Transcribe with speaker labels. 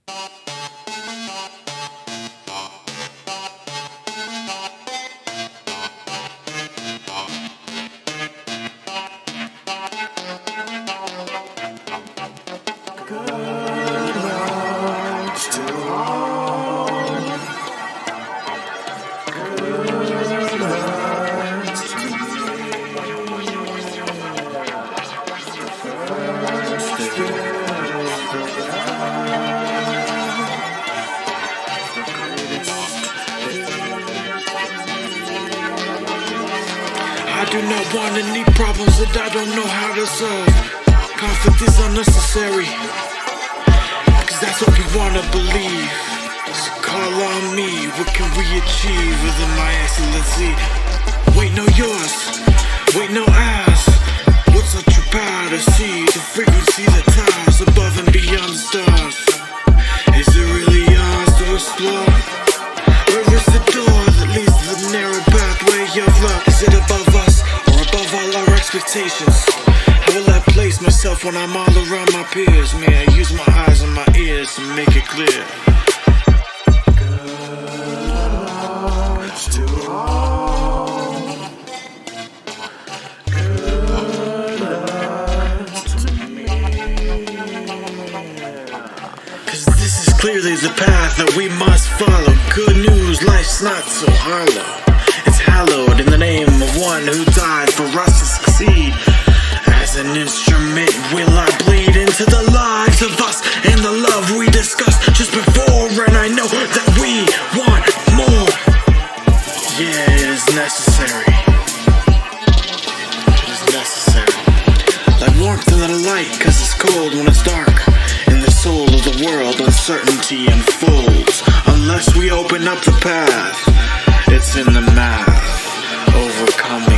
Speaker 1: I do not want any problems that I don't know how to solve. Conflict is unnecessary, cause that's what we wanna believe. So call on me, what can we achieve within my excellency? Wait, no yours, wait, no ours. What's such a power to see? The frequency that towers above and beyond the stars. Is it really ours to explore? Where is the door that leads to the narrow pathway of love? Is it above us or above all our expectations? How will I place myself when I'm all around my peers? May I use my eyes and my ears to make it clear? Cause this is clearly the path that we must follow. Good news, life's not so hollow. It's hallowed in the name of one who died for us to succeed. As an instrument will I bleed into the lives of us and the love we discussed just before. And I know that we want more. Yeah, it is necessary. It is necessary. Like warmth in the light, cause it's cold when it's dark. In the soul of the world, uncertainty unfolds. Unless we open up the path, it's in the math. Overcoming